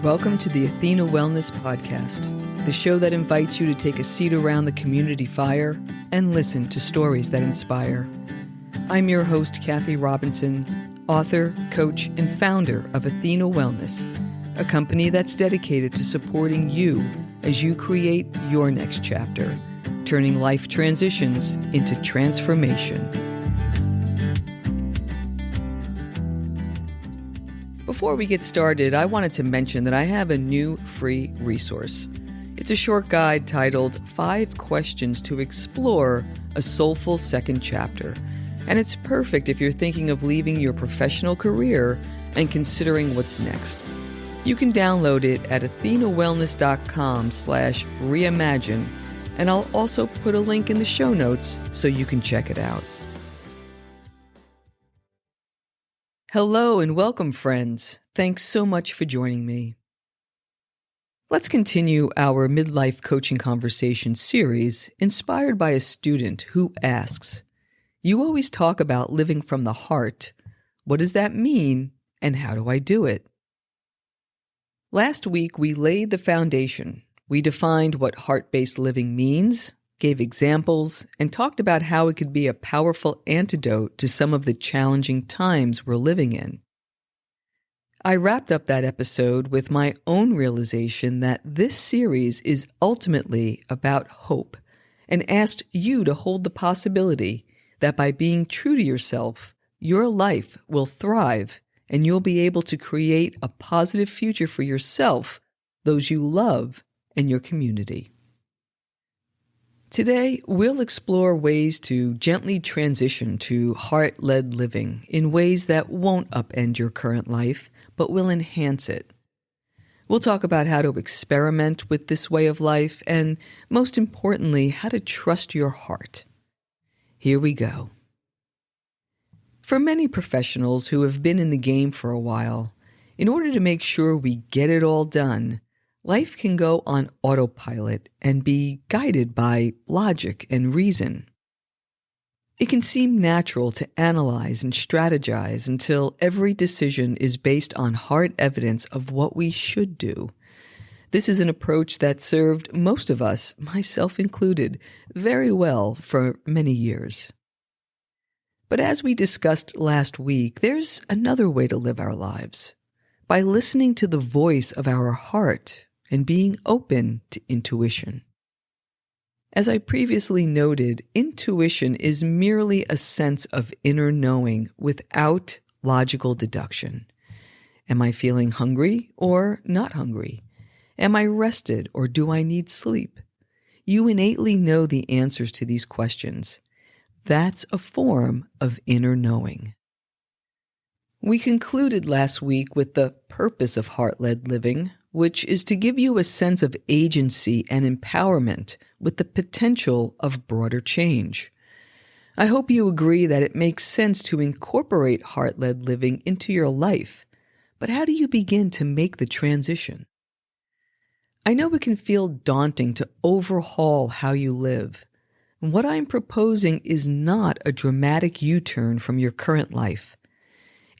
Welcome to the Athena Wellness Podcast, the show that invites you to take a seat around the community fire and listen to stories that inspire. I'm your host, Kathy Robinson, author, coach, and founder of Athena Wellness, a company that's dedicated to supporting you as you create your next chapter, turning life transitions into transformation. Before we get started, I wanted to mention that I have a new free resource. It's a short guide titled 5 Questions to Explore a Soulful Second Chapter, and it's perfect if you're thinking of leaving your professional career and considering what's next. You can download it at athenawellness.com/reimagine, and I'll also put a link in the show notes so you can check it out. Hello and welcome, friends. Thanks so much for joining me. Let's continue our midlife coaching conversation series inspired by a student who asks, "You always talk about living from the heart. What does that mean and how do I do it?" Last week, we laid the foundation. We defined what heart-based living means, gave examples, and talked about how it could be a powerful antidote to some of the challenging times we're living in. I wrapped up that episode with my own realization that this series is ultimately about hope, and asked you to hold the possibility that by being true to yourself, your life will thrive and you'll be able to create a positive future for yourself, those you love, and your community. Today, we'll explore ways to gently transition to heart-led living in ways that won't upend your current life, but will enhance it. We'll talk about how to experiment with this way of life and, most importantly, how to trust your heart. Here we go. For many professionals who have been in the game for a while, in order to make sure we get it all done, life can go on autopilot and be guided by logic and reason. It can seem natural to analyze and strategize until every decision is based on hard evidence of what we should do. This is an approach that served most of us, myself included, very well for many years. But as we discussed last week, there's another way to live our lives. By listening to the voice of our heart and being open to intuition. As I previously noted, intuition is merely a sense of inner knowing without logical deduction. Am I feeling hungry or not hungry? Am I rested or do I need sleep? You innately know the answers to these questions. That's a form of inner knowing. We concluded last week with the purpose of heart-led living, which is to give you a sense of agency and empowerment with the potential of broader change. I hope you agree that it makes sense to incorporate heart-led living into your life, but how do you begin to make the transition? I know it can feel daunting to overhaul how you live. What I'm proposing is not a dramatic U-turn from your current life.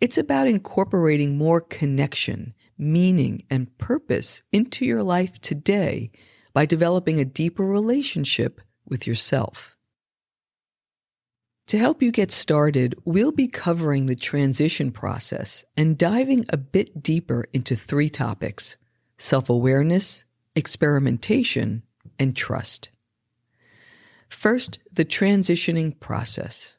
It's about incorporating more connection, meaning, and purpose into your life today by developing a deeper relationship with yourself. To help you get started, we'll be covering the transition process and diving a bit deeper into 3 topics: self-awareness, experimentation, and trust. First, the transitioning process.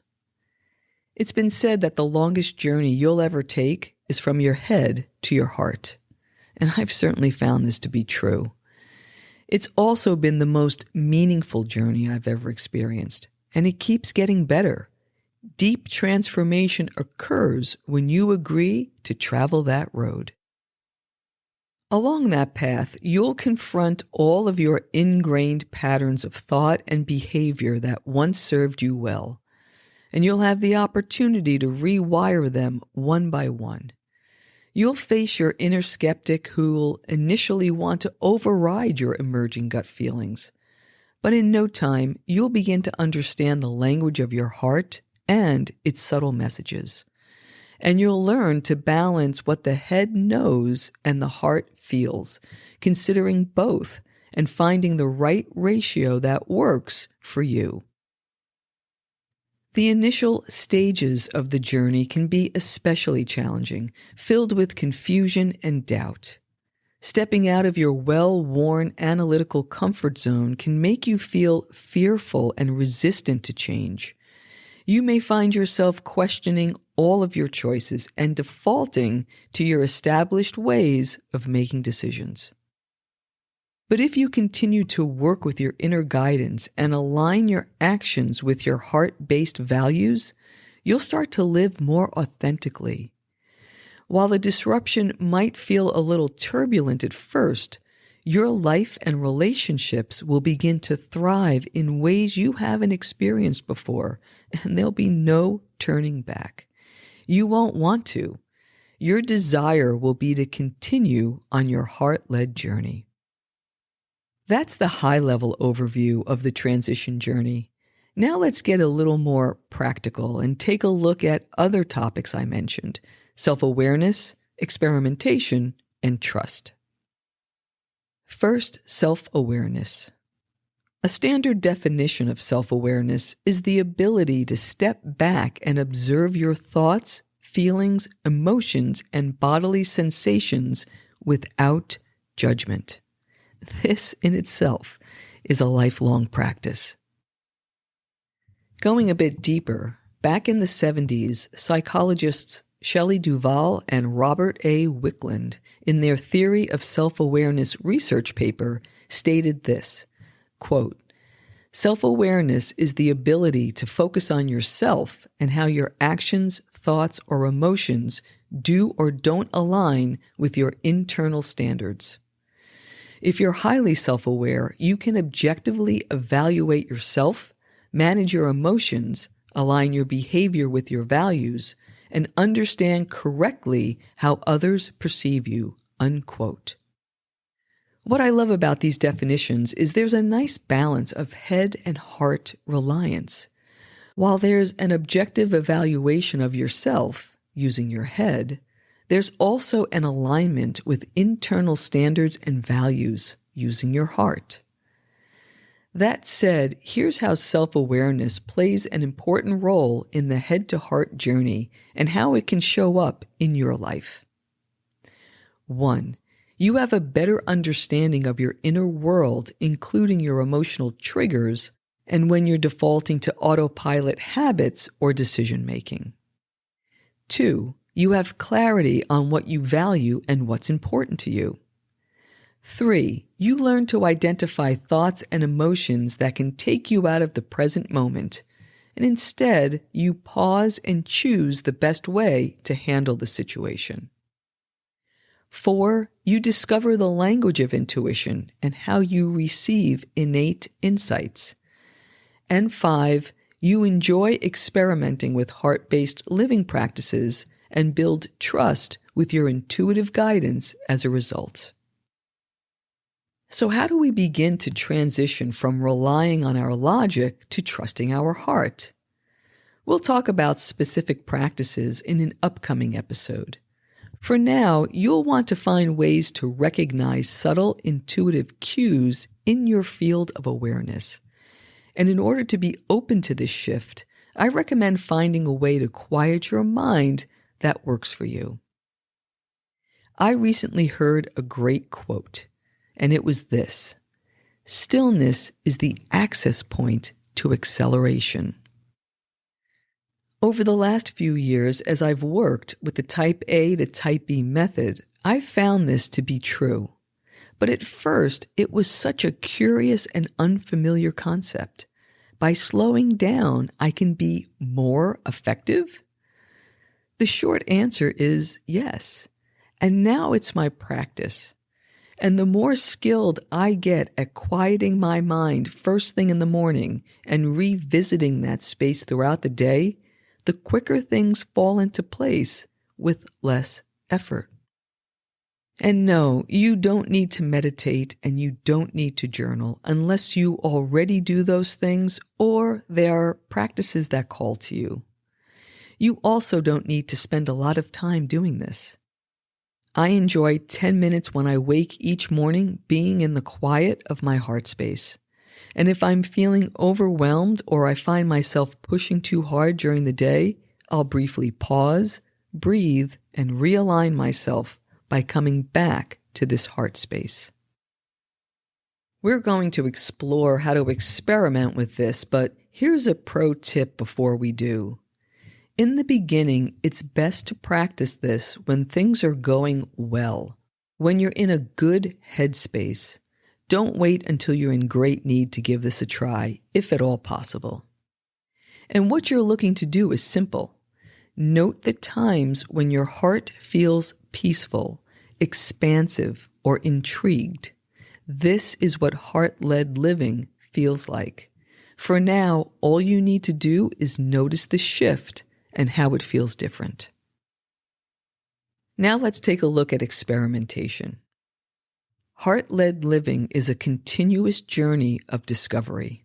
It's been said that the longest journey you'll ever take is from your head to your heart, and I've certainly found this to be true. It's also been the most meaningful journey I've ever experienced, and it keeps getting better. Deep transformation occurs when you agree to travel that road. Along that path, you'll confront all of your ingrained patterns of thought and behavior that once served you well, and you'll have the opportunity to rewire them one by one. You'll face your inner skeptic who'll initially want to override your emerging gut feelings, but in no time, you'll begin to understand the language of your heart and its subtle messages. And you'll learn to balance what the head knows and the heart feels, considering both and finding the right ratio that works for you. The initial stages of the journey can be especially challenging, filled with confusion and doubt. Stepping out of your well-worn analytical comfort zone can make you feel fearful and resistant to change. You may find yourself questioning all of your choices and defaulting to your established ways of making decisions. But if you continue to work with your inner guidance and align your actions with your heart-based values, you'll start to live more authentically. While the disruption might feel a little turbulent at first, your life and relationships will begin to thrive in ways you haven't experienced before, and there'll be no turning back. You won't want to. Your desire will be to continue on your heart-led journey. That's the high-level overview of the transition journey. Now let's get a little more practical and take a look at other topics I mentioned: self-awareness, experimentation, and trust. First, self-awareness. A standard definition of self-awareness is the ability to step back and observe your thoughts, feelings, emotions, and bodily sensations without judgment. This in itself is a lifelong practice. Going a bit deeper, back in the 70s, psychologists Shelley Duvall and Robert A. Wickland, in their Theory of Self-Awareness research paper, stated this, quote, "Self-awareness is the ability to focus on yourself and how your actions, thoughts, or emotions do or don't align with your internal standards. If you're highly self-aware, you can objectively evaluate yourself, manage your emotions, align your behavior with your values, and understand correctly how others perceive you," unquote. What I love about these definitions is there's a nice balance of head and heart reliance. While there's an objective evaluation of yourself using your head, there's also an alignment with internal standards and values using your heart. That said, here's how self-awareness plays an important role in the head-to-heart journey and how it can show up in your life. 1. You have a better understanding of your inner world, including your emotional triggers, and when you're defaulting to autopilot habits or decision-making. 2. You have clarity on what you value and what's important to you. 3. You learn to identify thoughts and emotions that can take you out of the present moment, and instead you pause and choose the best way to handle the situation. 4. You discover the language of intuition and how you receive innate insights. And 5. You enjoy experimenting with heart-based living practices and build trust with your intuitive guidance as a result. So how do we begin to transition from relying on our logic to trusting our heart? We'll talk about specific practices in an upcoming episode. For now, you'll want to find ways to recognize subtle intuitive cues in your field of awareness. And in order to be open to this shift, I recommend finding a way to quiet your mind that works for you. I recently heard a great quote, and it was this: "Stillness is the access point to acceleration." Over the last few years, as I've worked with the Type A to Type B method, I've found this to be true. But at first, it was such a curious and unfamiliar concept. By slowing down, I can be more effective? The short answer is yes. And now it's my practice. And the more skilled I get at quieting my mind first thing in the morning and revisiting that space throughout the day, the quicker things fall into place with less effort. And no, you don't need to meditate and you don't need to journal unless you already do those things or there are practices that call to you. You also don't need to spend a lot of time doing this. I enjoy 10 minutes when I wake each morning being in the quiet of my heart space. And if I'm feeling overwhelmed or I find myself pushing too hard during the day, I'll briefly pause, breathe, and realign myself by coming back to this heart space. We're going to explore how to experiment with this, but here's a pro tip before we do. In the beginning, it's best to practice this when things are going well, when you're in a good headspace. Don't wait until you're in great need to give this a try, if at all possible. And what you're looking to do is simple. Note the times when your heart feels peaceful, expansive, or intrigued. This is what heart-led living feels like. For now, all you need to do is notice the shift and how it feels different. Now let's take a look at experimentation. Heart-led living is a continuous journey of discovery.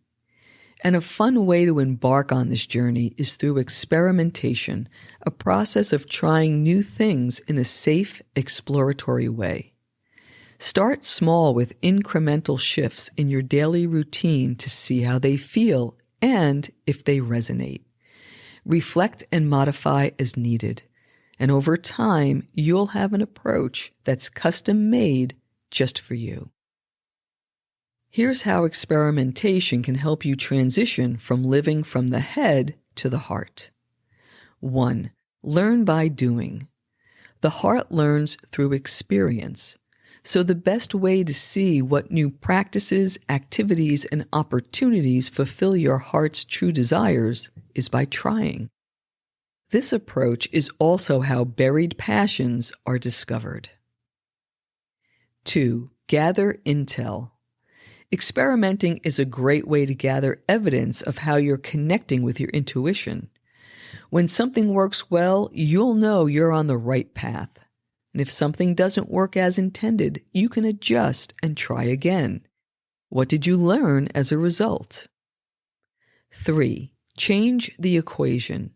And a fun way to embark on this journey is through experimentation, a process of trying new things in a safe, exploratory way. Start small with incremental shifts in your daily routine to see how they feel and if they resonate. Reflect and modify as needed, and over time, you'll have an approach that's custom-made just for you. Here's how experimentation can help you transition from living from the head to the heart. 1. Learn by doing. The heart learns through experience. So the best way to see what new practices, activities, and opportunities fulfill your heart's true desires is by trying. This approach is also how buried passions are discovered. 2. Gather intel. Experimenting is a great way to gather evidence of how you're connecting with your intuition. When something works well, you'll know you're on the right path. And if something doesn't work as intended, you can adjust and try again. What did you learn as a result? 3. Change the equation.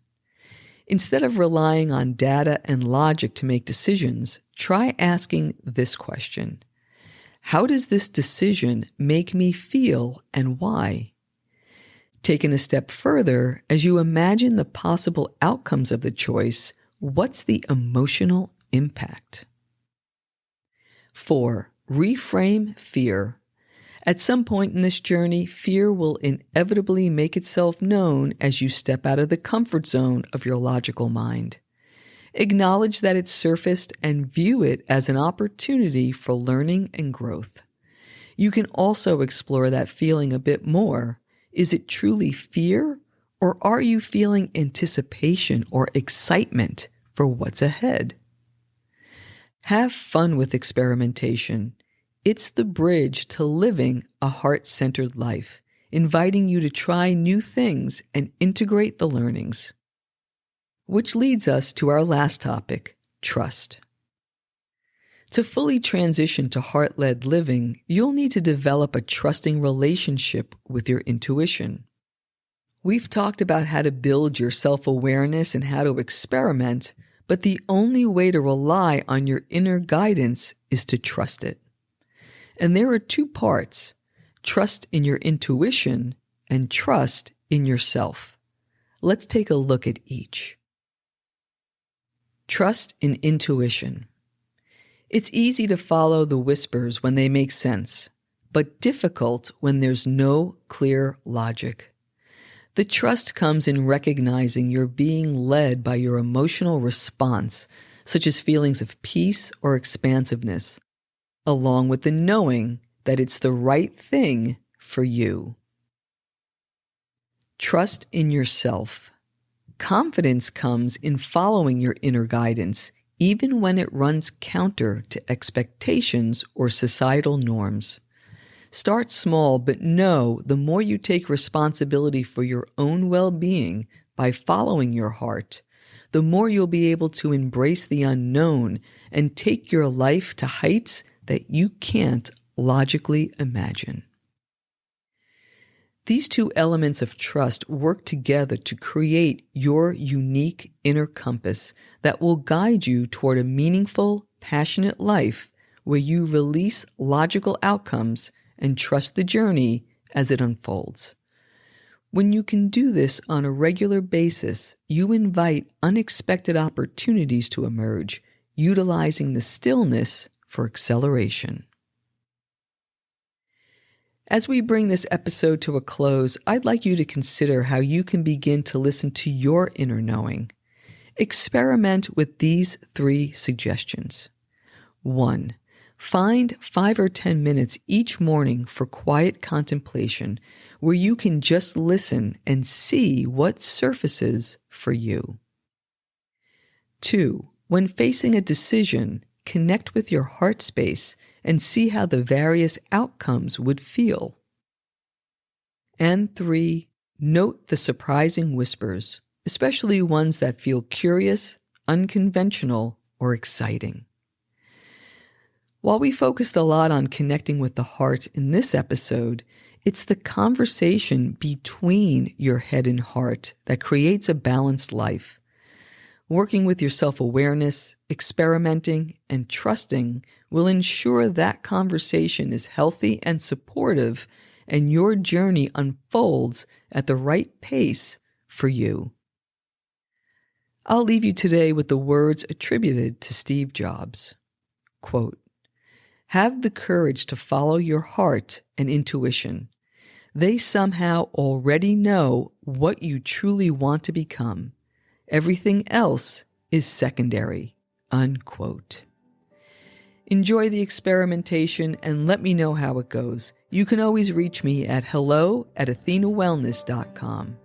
Instead of relying on data and logic to make decisions, try asking this question. How does this decision make me feel and why? Taken a step further, as you imagine the possible outcomes of the choice, what's the emotional impact? 4. Reframe fear. At some point in this journey, fear will inevitably make itself known as you step out of the comfort zone of your logical mind. Acknowledge that it's surfaced and view it as an opportunity for learning and growth. You can also explore that feeling a bit more. Is it truly fear, or are you feeling anticipation or excitement for what's ahead? Have fun with experimentation. It's the bridge to living a heart-centered life, inviting you to try new things and integrate the learnings. Which leads us to our last topic, trust. To fully transition to heart-led living, you'll need to develop a trusting relationship with your intuition. We've talked about how to build your self-awareness and how to experiment, but the only way to rely on your inner guidance is to trust it. And there are two parts, trust in your intuition and trust in yourself. Let's take a look at each. Trust in intuition. It's easy to follow the whispers when they make sense, but difficult when there's no clear logic. The trust comes in recognizing you're being led by your emotional response, such as feelings of peace or expansiveness, along with the knowing that it's the right thing for you. Trust in yourself. Confidence comes in following your inner guidance, even when it runs counter to expectations or societal norms. Start small, but know the more you take responsibility for your own well-being by following your heart, the more you'll be able to embrace the unknown and take your life to heights that you can't logically imagine. These two elements of trust work together to create your unique inner compass that will guide you toward a meaningful, passionate life where you release logical outcomes and trust the journey as it unfolds. When you can do this on a regular basis, you invite unexpected opportunities to emerge, utilizing the stillness for acceleration. As we bring this episode to a close, I'd like you to consider how you can begin to listen to your inner knowing. Experiment with these 3 suggestions. 1. Find 5 or 10 minutes each morning for quiet contemplation where you can just listen and see what surfaces for you. 2. When facing a decision, connect with your heart space and see how the various outcomes would feel. And 3, note the surprising whispers, especially ones that feel curious, unconventional, or exciting. While we focused a lot on connecting with the heart in this episode, it's the conversation between your head and heart that creates a balanced life. Working with your self-awareness, experimenting, and trusting will ensure that conversation is healthy and supportive, and your journey unfolds at the right pace for you. I'll leave you today with the words attributed to Steve Jobs. Quote, "Have the courage to follow your heart and intuition. They somehow already know what you truly want to become. Everything else is secondary." Unquote. Enjoy the experimentation and let me know how it goes. You can always reach me at hello@athenawellness.com.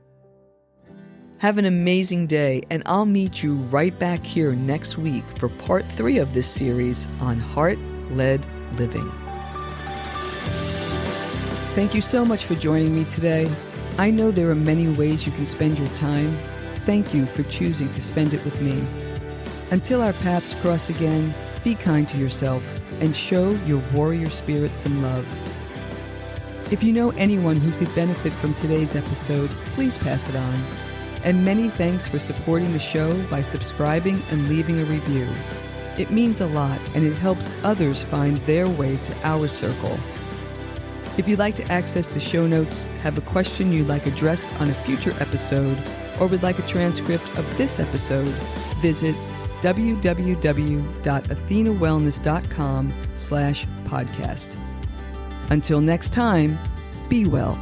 Have an amazing day, and I'll meet you right back here next week for part 3 of this series on heart-led living. Thank you so much for joining me today. I know there are many ways you can spend your time. Thank you for choosing to spend it with me. Until our paths cross again, be kind to yourself and show your warrior spirit some love. If you know anyone who could benefit from today's episode, please pass it on. And many thanks for supporting the show by subscribing and leaving a review. It means a lot, and it helps others find their way to our circle. If you'd like to access the show notes, have a question you'd like addressed on a future episode, or would like a transcript of this episode, visit www.athenawellness.com/podcast. Until next time, be well.